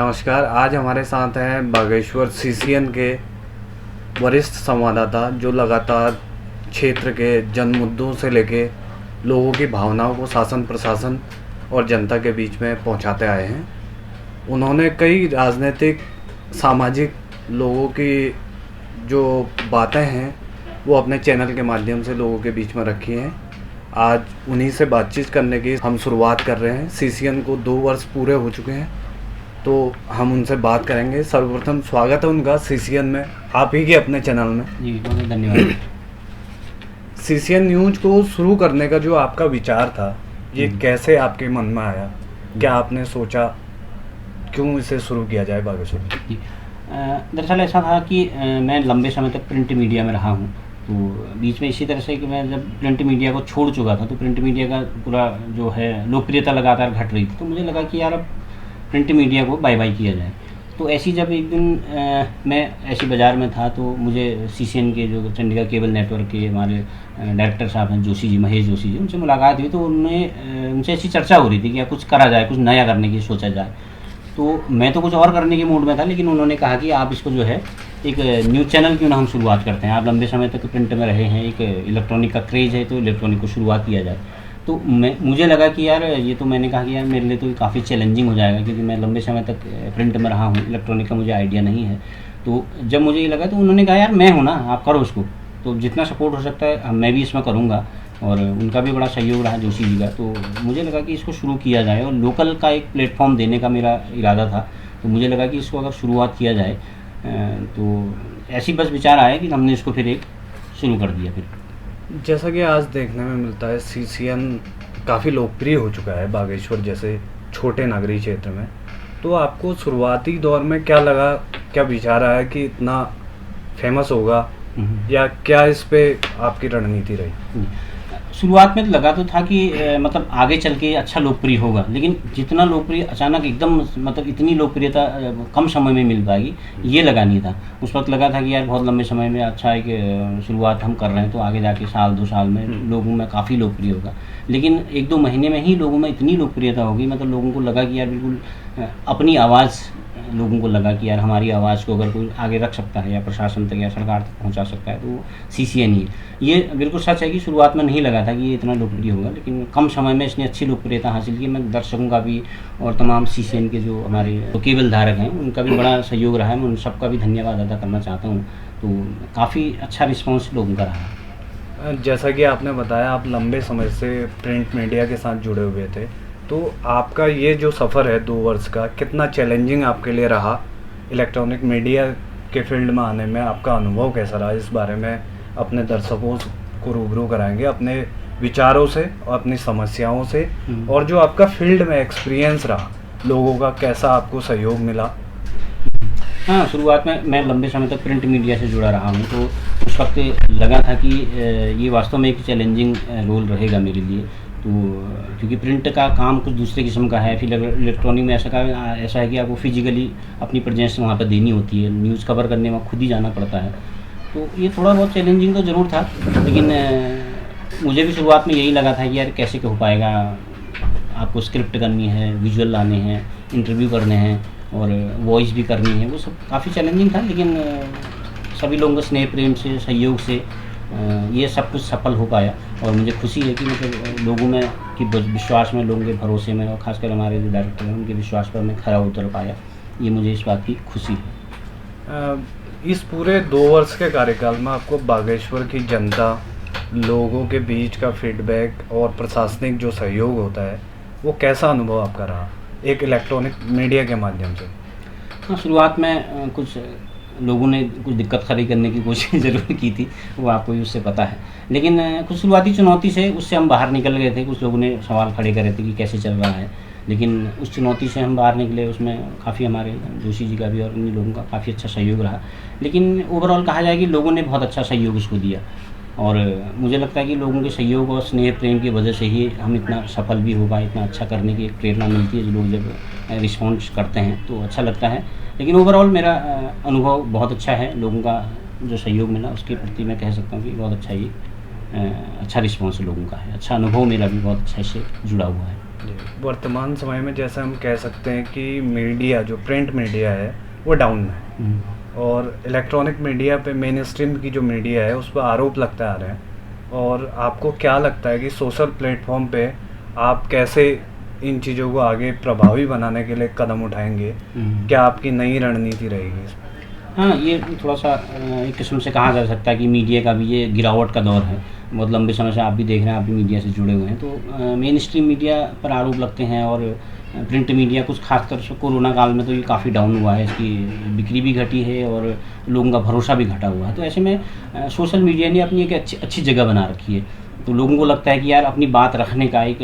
नमस्कार। आज हमारे साथ हैं बागेश्वर सीसीएन के वरिष्ठ संवाददाता जो लगातार क्षेत्र के जन मुद्दों से लेके लोगों की भावनाओं को शासन प्रशासन और जनता के बीच में पहुंचाते आए हैं। उन्होंने कई राजनीतिक सामाजिक लोगों की जो बातें हैं वो अपने चैनल के माध्यम से लोगों के बीच में रखी हैं। आज उन्हीं से बातचीत करने की हम शुरुआत कर रहे हैं। सीसीएन को 2 वर्ष पूरे हो चुके हैं, तो हम उनसे बात करेंगे। सर्वप्रथम स्वागत है उनका सीसीएन में, आप ही के अपने चैनल में। जी बहुत धन्यवाद। सीसीएन न्यूज को शुरू करने का जो आपका विचार था, ये कैसे आपके मन में आया? क्या आपने सोचा क्यों इसे शुरू किया जाए बागेश्वर? जी दरअसल ऐसा था कि मैं लंबे समय तक प्रिंट मीडिया में रहा हूँ, तो बीच में इसी तरह से कि मैं जब प्रिंट मीडिया को छोड़ चुका था तो प्रिंट मीडिया का पूरा जो है लोकप्रियता लगातार घट रही थी, तो मुझे लगा कि यार अब प्रिंट मीडिया को बाय बाय किया जाए। तो ऐसी जब एक दिन मैं ऐसी बाज़ार में था तो मुझे सीसीएन के जो चंडीगढ़ केबल नेटवर्क के हमारे डायरेक्टर साहब हैं जोशी जी, महेश जोशी जी, उनसे मुलाकात हुई। तो उनसे ऐसी चर्चा हो रही थी कि या कुछ करा जाए, कुछ नया करने की सोचा जाए। तो मैं तो कुछ और करने के मूड में था, लेकिन उन्होंने कहा कि आप इसको जो है एक न्यूज़ चैनल क्यों ना हम शुरुआत करते हैं, आप लंबे समय तक प्रिंट में रहे हैं, एक इलेक्ट्रॉनिक का क्रेज़ है, तो इलेक्ट्रॉनिक को शुरुआत किया जाए। तो मुझे लगा कि यार ये तो मैंने कहा कि यार मेरे लिए तो काफ़ी चैलेंजिंग हो जाएगा, क्योंकि मैं लंबे समय तक प्रिंट में रहा हूँ, इलेक्ट्रॉनिक का मुझे आइडिया नहीं है। तो जब मुझे ये लगा तो उन्होंने कहा यार मैं हूँ ना, आप करो उसको, तो जितना सपोर्ट हो सकता है मैं भी इसमें करूँगा। और उनका भी बड़ा सहयोग रहा जोशी जी का। तो मुझे लगा कि इसको शुरू किया जाए और लोकल का एक प्लेटफॉर्म देने का मेरा इरादा था। तो मुझे लगा कि इसको अगर शुरुआत किया जाए, तो ऐसी बस विचार आया कि हमने इसको फिर एक शुरू कर दिया। फिर जैसा कि आज देखने में मिलता है, सीसीएन काफ़ी लोकप्रिय हो चुका है बागेश्वर जैसे छोटे नगरीय क्षेत्र में। तो आपको शुरुआती दौर में क्या लगा, क्या विचार आया कि इतना फेमस होगा, या क्या इस पे आपकी रणनीति रही? शुरुआत में लगा तो था कि मतलब आगे चल के अच्छा लोकप्रिय होगा, लेकिन जितना लोकप्रिय अचानक एकदम मतलब इतनी लोकप्रियता कम समय में मिल पाएगी, ये लगा नहीं था। उस वक्त लगा था कि यार बहुत लंबे समय में अच्छा एक शुरुआत हम कर रहे हैं, तो आगे जाके साल 2 साल में लोगों में काफ़ी लोकप्रिय होगा। लेकिन 1-2 महीने में ही लोगों में इतनी लोकप्रियता होगी, मतलब लोगों को लगा कि यार बिल्कुल अपनी आवाज़, लोगों को लगा कि यार हमारी आवाज़ को अगर कोई आगे रख सकता है या प्रशासन तक या सरकार तक पहुंचा सकता है तो सीसीएन ही। ये बिल्कुल सच है कि शुरुआत में नहीं लगा था कि ये इतना लोकप्रिय होगा, लेकिन कम समय में इसने अच्छी लोकप्रियता हासिल की। मैं दर्शकों का भी और तमाम सीसीएन के जो हमारे केबल धारक हैं उनका भी बड़ा सहयोग रहा है। मैं उन सबका भी धन्यवाद अदा करना चाहता हूँ। तो काफ़ी अच्छा रिस्पॉन्स लोगों का रहा। जैसा कि आपने बताया, आप लंबे समय से प्रिंट मीडिया के साथ जुड़े हुए थे, तो आपका ये जो सफ़र है 2 वर्ष का, कितना चैलेंजिंग आपके लिए रहा? इलेक्ट्रॉनिक मीडिया के फील्ड में आने में आपका अनुभव कैसा रहा? इस बारे में अपने दर्शकों को रूबरू कराएंगे अपने विचारों से और अपनी समस्याओं से, और जो आपका फील्ड में एक्सपीरियंस रहा, लोगों का कैसा आपको सहयोग मिला? हाँ, शुरुआत में मैं लंबे समय तक प्रिंट मीडिया से जुड़ा रहा हूँ, तो उस वक्त लगा था कि ये वास्तव में एक चैलेंजिंग रोल रहेगा मेरे लिए। तो क्योंकि प्रिंट का काम कुछ दूसरे किस्म का है, फिर इलेक्ट्रॉनिक में ऐसा है कि आपको फिजिकली अपनी प्रेजेंस वहाँ पर देनी होती है, न्यूज़ कवर करने में खुद ही जाना पड़ता है। तो ये थोड़ा बहुत चैलेंजिंग तो ज़रूर था, लेकिन मुझे भी शुरुआत में यही लगा था कि यार कैसे हो पाएगा, आपको स्क्रिप्ट करनी है, विजुअल लाने हैं, इंटरव्यू करने हैं और वॉइस भी करनी है, वो सब काफ़ी चैलेंजिंग था। लेकिन सभी लोगों के स्नेह प्रेम से, सहयोग से ये सब कुछ सफल हो पाया। और मुझे खुशी है कि मतलब लोगों में कि विश्वास में, लोगों के भरोसे में, और ख़ासकर हमारे जो डायरेक्टर हैं उनके विश्वास पर मैं खरा उतर पाया। ये मुझे इस बात की खुशी है। इस पूरे 2 वर्ष के कार्यकाल में आपको बागेश्वर की जनता, लोगों के बीच का फीडबैक और प्रशासनिक जो सहयोग होता है, वो कैसा अनुभव आपका रहा एक इलेक्ट्रॉनिक मीडिया के माध्यम से? हाँ, शुरुआत में कुछ लोगों ने कुछ दिक्कत खड़ी करने की कोशिश ज़रूर की थी, वो आपको भी उससे पता है। लेकिन कुछ शुरुआती चुनौती से उससे हम बाहर निकल गए थे। कुछ लोगों ने सवाल खड़े करे थे कि कैसे चल रहा है, लेकिन उस चुनौती से हम बाहर निकले। उसमें काफ़ी हमारे जोशी जी का भी और अन्य लोगों का काफ़ी अच्छा सहयोग रहा। लेकिन ओवरऑल कहा जाए कि लोगों ने बहुत अच्छा सहयोग इसको दिया, और मुझे लगता है कि लोगों के सहयोग और स्नेह प्रेम की वजह से ही हम इतना सफल भी हो पाए, इतना अच्छा करने की एक प्रेरणा मिलती है। जो लोग जब रिस्पॉन्स करते हैं तो अच्छा लगता है। लेकिन ओवरऑल मेरा अनुभव बहुत अच्छा है। लोगों का जो सहयोग मिला उसके प्रति मैं कह सकता हूँ कि बहुत अच्छा, ये अच्छा रिस्पॉन्स लोगों का है, अच्छा अनुभव मेरा भी बहुत अच्छा इससे जुड़ा हुआ है। जी, वर्तमान समय में जैसे हम कह सकते हैं कि मीडिया जो प्रिंट मीडिया है वो डाउन में है और इलेक्ट्रॉनिक मीडिया पे मेन स्ट्रीम की जो मीडिया है उस पर आरोप लगते आ रहे हैं। और आपको क्या लगता है कि सोशल प्लेटफॉर्म पे आप कैसे इन चीज़ों को आगे प्रभावी बनाने के लिए कदम उठाएंगे? क्या आपकी नई रणनीति रहेगी इसमें? हाँ, ये थोड़ा-सा एक किस्म से कहा जा सकता है कि मीडिया का भी ये गिरावट का दौर है। बहुत लंबे समय से आप भी देख रहे हैं, आप भी मीडिया से जुड़े हुए हैं। तो मेन स्ट्रीम मीडिया पर आरोप लगते हैं और प्रिंट मीडिया कुछ ख़ासकर से कोरोना काल में तो ये काफ़ी डाउन हुआ है। इसकी बिक्री भी घटी है और लोगों का भरोसा भी घटा हुआ है। तो ऐसे में सोशल मीडिया ने अपनी एक अच्छी जगह बना रखी है। तो लोगों को लगता है कि यार अपनी बात रखने का एक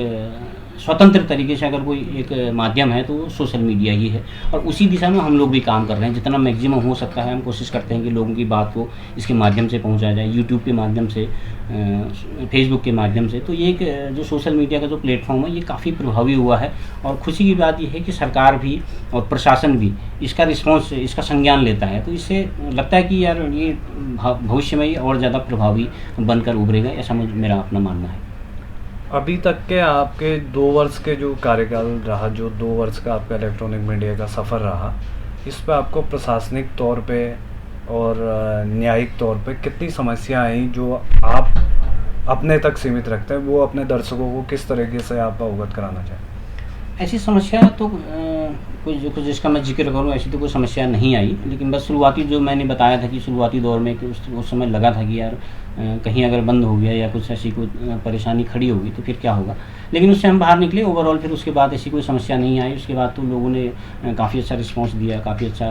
स्वतंत्र तरीके से अगर कोई एक माध्यम है तो वो सोशल मीडिया ही है और उसी दिशा में हम लोग भी काम कर रहे हैं। जितना मैक्सिमम हो सकता है हम कोशिश करते हैं कि लोगों की बात को इसके माध्यम से पहुंचाया जाए, यूट्यूब के माध्यम से, फेसबुक के माध्यम से। तो ये एक जो सोशल मीडिया का जो प्लेटफॉर्म है ये काफ़ी प्रभावी हुआ है और खुशी की बात ये है कि सरकार भी और प्रशासन भी इसका रिस्पॉन्स, इसका संज्ञान लेता है। तो इससे लगता है कि यार ये भविष्य में ये और ज़्यादा प्रभावी बनकर उभरेगा, ऐसा मेरा अपना मानना है। अभी तक के आपके 2 वर्ष के जो कार्यकाल रहा, जो 2 वर्ष का आपका इलेक्ट्रॉनिक मीडिया का सफ़र रहा, इस पे आपको प्रशासनिक तौर पे और न्यायिक तौर पे कितनी समस्या आई जो आप अपने तक सीमित रखते हैं, वो अपने दर्शकों को किस तरीके से आप अवगत कराना चाहें? ऐसी समस्या तो कुछ जिसका मैं जिक्र करूँ, ऐसी तो कोई समस्या नहीं आई। लेकिन बस शुरुआती जो मैंने बताया था कि शुरुआती दौर में कि उस समय लगा था कि यार कहीं अगर बंद हो गया या कुछ ऐसी कोई परेशानी खड़ी होगी तो फिर क्या होगा। लेकिन उससे हम बाहर निकले ओवरऑल। फिर उसके बाद ऐसी कोई समस्या नहीं आई। उसके बाद तो लोगों ने काफ़ी अच्छा रिस्पॉन्स दिया, काफ़ी अच्छा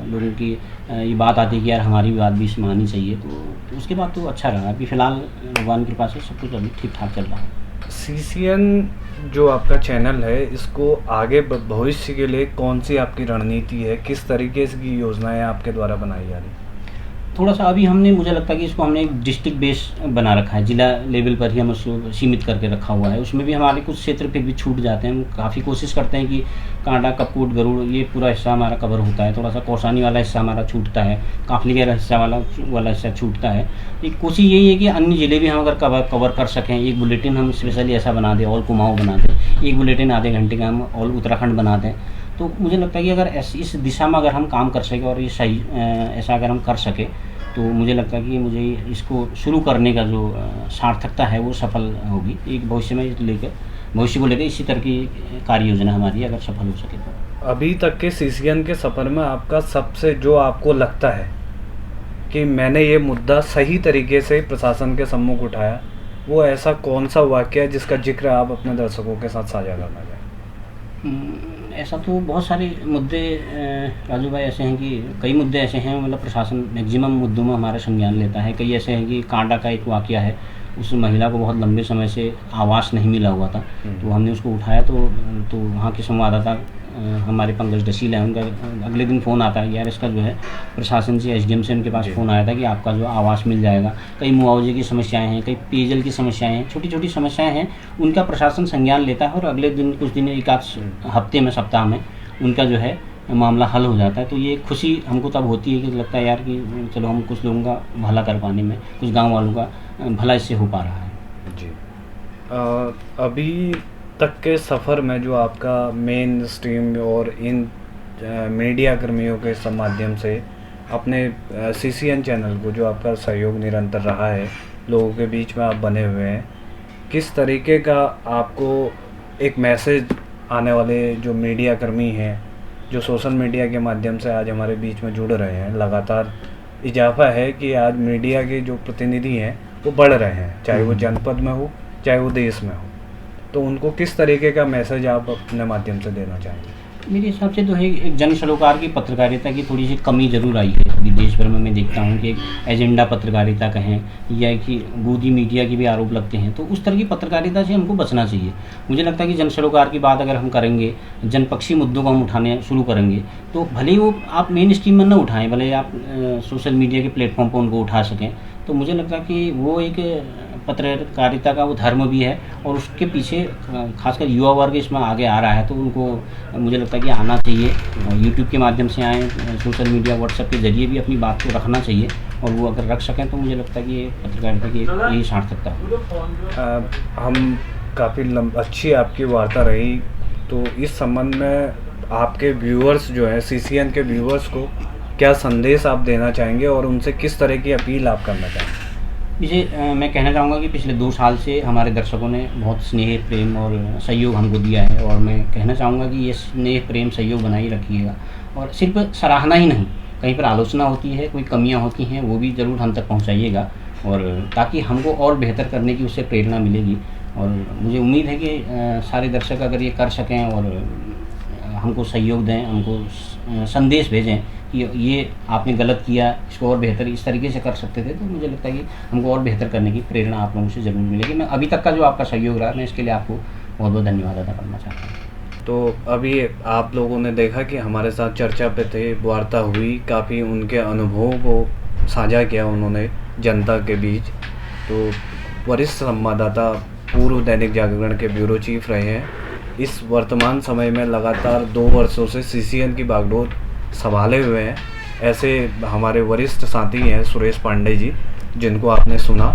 लोगों की ये बात आती है कि यार हमारी भी बात भी इसमें आनी चाहिए। तो उसके बाद तो अच्छा रहा। अभी फ़िलहाल भगवान की कृपा से सब कुछ अभी ठीक ठाक चल रहा है। सीसीएन जो आपका चैनल है, इसको आगे भविष्य के लिए कौन सी आपकी रणनीति है, किस तरीके से की योजनाएं आपके द्वारा बनाई जा रही है? थोड़ा-सा अभी हमने, मुझे लगता है कि इसको हमने एक डिस्ट्रिक्ट बेस बना रखा है, जिला लेवल पर ही हम उसको सीमित करके रखा हुआ है। उसमें भी हमारे कुछ क्षेत्र फिर भी छूट जाते हैं। हम काफ़ी कोशिश करते हैं कि कांडा, कपकोट, गरुड़ ये पूरा हिस्सा हमारा कवर होता है। थोड़ा-सा कौसानी वाला हिस्सा हमारा छूटता है, काफली का हिस्सा वाला हिस्सा छूटता है। एक कोशिश यही है कि अन्य ज़िले भी हम अगर कवर कर सकें। एक बुलेटिन हम स्पेशली ऐसा बना दें, ऑल कुमाऊँ बना दें। एक बुलेटिन आधे घंटे का हम ऑल उत्तराखंड बना दें। तो मुझे लगता है कि अगर इस दिशा में अगर हम काम कर सकें और ये सही ऐसा अगर हम कर सकें तो मुझे लगता है कि मुझे इसको शुरू करने का जो सार्थकता है वो सफल होगी। एक भविष्य को लेकर इसी तरह की कार्य योजना हमारी अगर सफल हो सके तो। अभी तक के सीसीएन के सफ़र में आपका सबसे जो आपको लगता है कि मैंने ये मुद्दा सही तरीके से प्रशासन के सम्मुख उठाया, वो ऐसा कौन सा वाक़या है जिसका जिक्र आप अपने दर्शकों के साथ साझा करना चाहें? ऐसा तो बहुत सारे मुद्दे राजू भाई ऐसे हैं कि कई मुद्दे ऐसे हैं, मतलब प्रशासन मैक्सिमम मुद्दों में हमारा संज्ञान लेता है। कई ऐसे हैं कि कांडा का एक वाक़या है, उस महिला को बहुत लंबे समय से आवास नहीं मिला हुआ था। तो हमने उसको उठाया तो वहाँ के संवाददाता हमारे पंकज डसील है, उनका अगले दिन फ़ोन आता है यार इसका जो है प्रशासन से, एसडीएम से उनके पास फ़ोन आया था कि आपका जो आवास मिल जाएगा। कई मुआवजे की समस्याएं हैं, कई पेयजल की समस्याएं हैं, छोटी छोटी समस्याएं हैं, उनका प्रशासन संज्ञान लेता है और अगले दिन कुछ दिन एक आध हफ्ते में, सप्ताह में उनका जो है मामला हल हो जाता है। तो ये खुशी हमको तब होती है कि लगता है यार कि चलो हम कुछ लोगों का भला कर पाने में, कुछ गाँव वालों का भला इससे हो पा रहा है। जी, अभी तक के सफ़र में जो आपका मेन स्ट्रीम और इन मीडिया कर्मियों के सब माध्यम से अपने सीसीएन चैनल को जो आपका सहयोग निरंतर रहा है, लोगों के बीच में आप बने हुए हैं, किस तरीके का आपको एक मैसेज आने वाले जो मीडिया कर्मी हैं, जो सोशल मीडिया के माध्यम से आज हमारे बीच में जुड़ रहे हैं, लगातार इजाफा है कि आज मीडिया के जो प्रतिनिधि हैं वो बढ़ रहे हैं, चाहे वो जनपद में हो चाहे वो देश में हो, तो उनको किस तरीके का मैसेज आप अपने माध्यम से देना चाहेंगे? मेरे हिसाब से तो है एक जन सरोकार की पत्रकारिता की थोड़ी सी कमी ज़रूर आई है। अभी देश भर में मैं देखता हूँ कि एक एजेंडा पत्रकारिता कहें या कि गोदी मीडिया की भी आरोप लगते हैं, तो उस तरह की पत्रकारिता से हमको बचना चाहिए। मुझे लगता है कि जन सरोकार की बात अगर हम करेंगे, जनपक्षी मुद्दों को हम उठाने शुरू करेंगे, तो भले ही वो आप मेन स्ट्रीम में न उठाएँ, भले आप सोशल मीडिया के प्लेटफॉर्म पर उनको उठा सकें, तो मुझे लगता है कि वो एक पत्रकारिता का वो धर्म भी है और उसके पीछे खासकर युवा वर्ग इसमें आगे आ रहा है। तो उनको मुझे लगता है कि आना चाहिए, यूट्यूब के माध्यम से आएँ, सोशल मीडिया व्हाट्सएप के ज़रिए भी अपनी बात को रखना चाहिए और वो अगर रख सकें तो मुझे लगता है कि ये पत्रकारिता की यही सार्थकता है। हम काफ़ी अच्छी आपकी वार्ता रही। तो इस संबंध में आपके व्यूअर्स जो हैं, सीसीएन के व्यूअर्स को क्या संदेश आप देना चाहेंगे और उनसे किस तरह की अपील आप करना चाहेंगे? मैं कहना चाहूँगा कि पिछले 2 साल से हमारे दर्शकों ने बहुत स्नेह, प्रेम और सहयोग हमको दिया है, और मैं कहना चाहूँगा कि ये स्नेह, प्रेम, सहयोग बनाए रखिएगा। और सिर्फ़ सराहना ही नहीं, कहीं पर आलोचना होती है, कोई कमियाँ होती हैं, वो भी ज़रूर हम तक पहुँचाइएगा, और ताकि हमको और बेहतर करने की उससे प्रेरणा मिलेगी। और मुझे उम्मीद है कि सारे दर्शक अगर ये कर सकें और हमको सहयोग दें, हमको संदेश भेजें कि ये आपने गलत किया, इसको और बेहतर इस तरीके से कर सकते थे, तो मुझे लगता है कि हमको और बेहतर करने की प्रेरणा आप लोगों से ज़रूर मिलेगी। मैं अभी तक का जो आपका सहयोग रहा, मैं इसके लिए आपको बहुत बहुत धन्यवाद अदा करना चाहता हूँ। तो अभी आप लोगों ने देखा कि हमारे साथ चर्चा पे थे, वार्ता हुई, काफ़ी उनके अनुभवों को साझा किया उन्होंने जनता के बीच। तो वरिष्ठ संवाददाता, पूर्व दैनिक जागरण के ब्यूरो चीफ रहे हैं। इस वर्तमान समय में लगातार 2 वर्षों से सीसीएन की बागडोर संभाले हुए हैं। ऐसे हमारे वरिष्ठ साथी हैं सुरेश पांडे जी, जिनको आपने सुना।